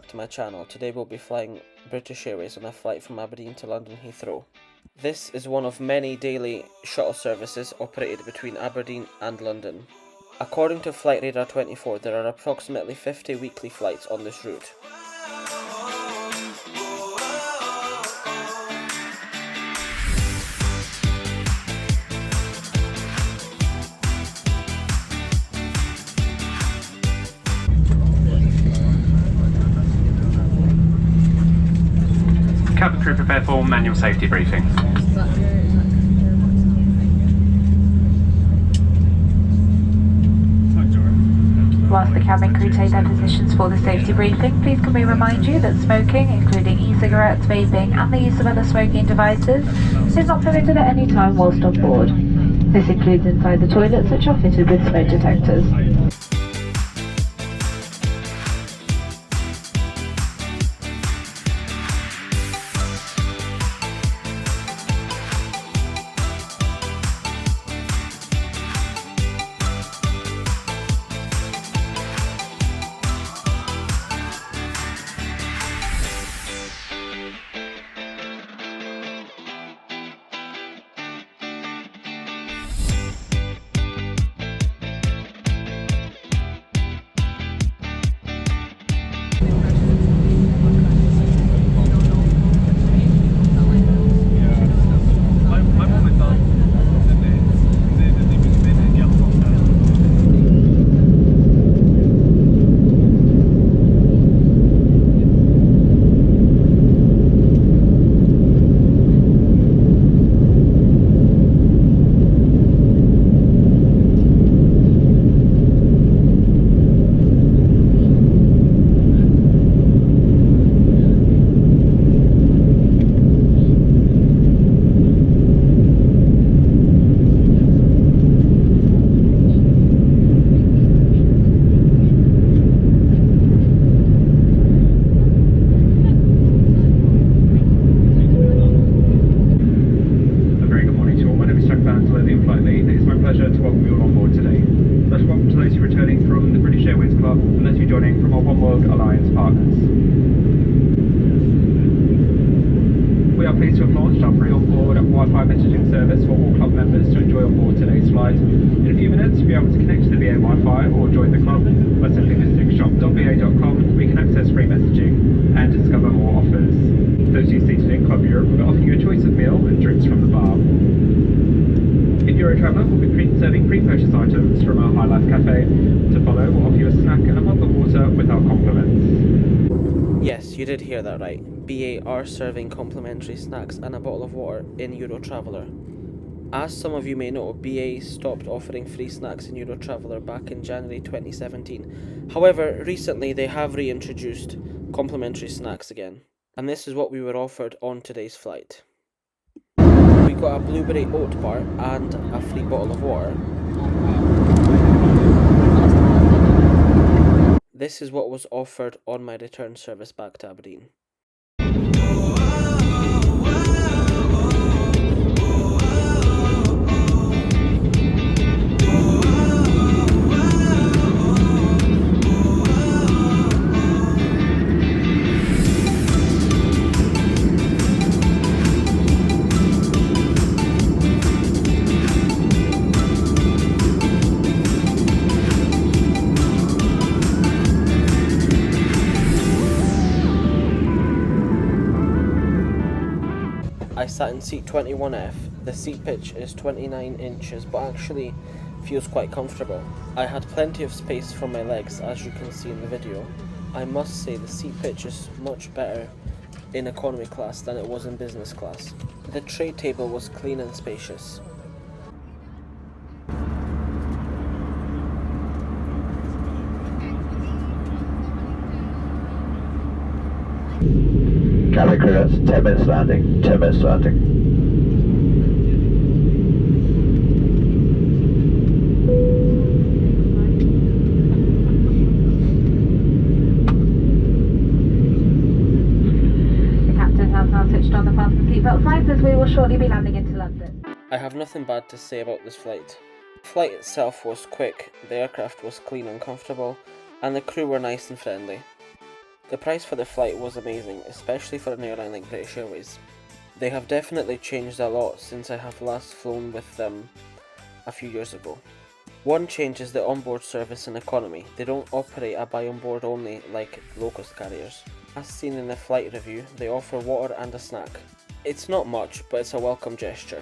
back to my channel. Today we'll be flying British Airways on a flight from Aberdeen to London Heathrow. This is one of many daily shuttle services operated between Aberdeen and London. According to Flight Radar 24, there are approximately 50 weekly flights on this route. Cabin crew prepare for manual safety briefing. Whilst the cabin crew take their positions for the safety briefing, please can we remind you that smoking, including e-cigarettes, vaping and the use of other smoking devices, is not permitted at any time whilst on board. This includes inside the toilets, which are fitted with smoke detectors. We are pleased to have launched our free onboard Wi-Fi messaging service for all club members to enjoy on board today's flight. In a few minutes, you'll be able to connect to the BA Wi-Fi or join the club by simply visiting shop.ba.com, where you can access free messaging and discover more offers. Those of you seated in Club Europe will offer you a choice of meal and drinks from the bar. If you're a traveller, we'll be serving pre-purchase items from our High Life Cafe. To follow, we'll offer you a snack and a bottle of water with our compliments. Yes, you did hear that right. BA are serving complimentary snacks and a bottle of water in Euro Traveller. As some of you may know, BA stopped offering free snacks in Euro Traveller back in January 2017. However, recently they have reintroduced complimentary snacks again. And this is what we were offered on today's flight. We got a blueberry oat bar and a free bottle of water. This is what was offered on my return service back to Aberdeen. I sat in seat 21F. The seat pitch is 29 inches, but actually feels quite comfortable. I had plenty of space for my legs, as you can see in the video. I must say the seat pitch is much better in economy class than it was in business class. The tray table was clean and spacious. Cabin crew, that's 10 minutes landing, 10 minutes landing. The captain has now switched on the fasten seatbelt signs as we will shortly be landing into London. I have nothing bad to say about this flight. The flight itself was quick, the aircraft was clean and comfortable, and the crew were nice and friendly. The price for the flight was amazing, especially for an airline like British Airways. They have definitely changed a lot since I have last flown with them a few years ago. One change is the onboard service in economy. They don't operate a buy on board only like low-cost carriers. As seen in the flight review, they offer water and a snack. It's not much, but it's a welcome gesture.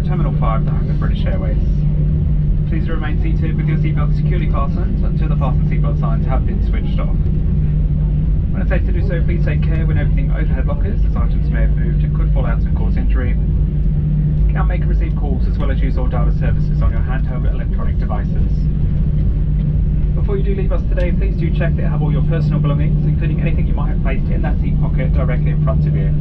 Terminal 5 to home with British Airways. Please remain seated with your seatbelt securely fastened until the fasten seatbelt signs have been switched off. When it's safe to do so, please take care when opening overhead lockers, as items may have moved and could fall out and cause injury. You can make and receive calls as well as use all data services on your handheld electronic devices. Before you do leave us today, please do check that you have all your personal belongings, including anything you might have placed in that seat pocket directly in front of you.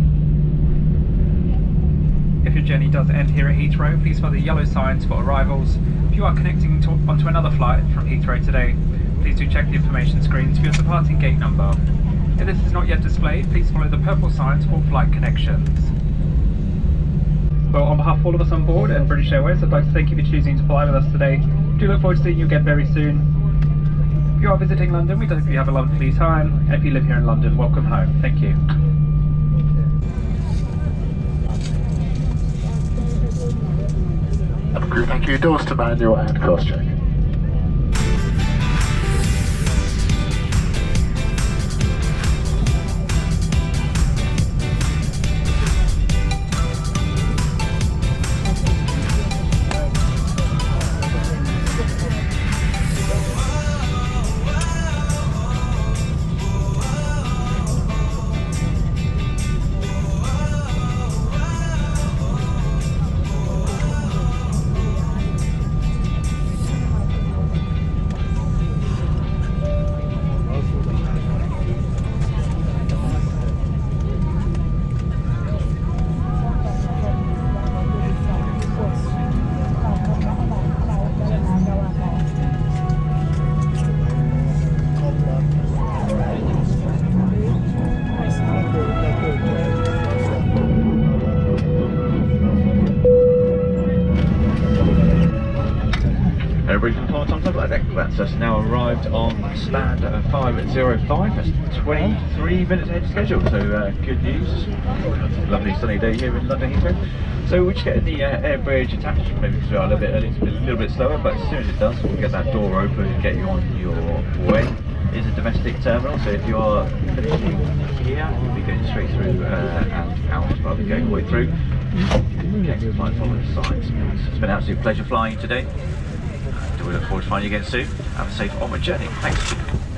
If your journey does end here at Heathrow, please follow the yellow signs for arrivals. If you are connecting onto another flight from Heathrow today, please do check the information screens for your departing gate number. If this is not yet displayed, please follow the purple signs for flight connections. Well, on behalf of all of us on board and British Airways, I'd like to thank you for choosing to fly with us today. We do look forward to seeing you again very soon. If you are visiting London, we hope you have a lovely time. And if you live here in London, welcome home. Thank you. Thank you. Doors to manual and cross check. So it's now arrived on stand at 5:05. That's 23 minutes ahead of schedule. So good news. Lovely sunny day here in London Heathrow. So we're just getting the air bridge attached, maybe because we are a little bit early, it's a little bit slower, but as soon as it does, we'll get that door open and get you on your way. It is a domestic terminal, so if you are finishing here, you'll be going straight through and out rather than going all the way through. Getting to fly following the signs. It's been an absolute pleasure flying today. We look forward to finding you again soon. Have a safe onward journey. Thanks.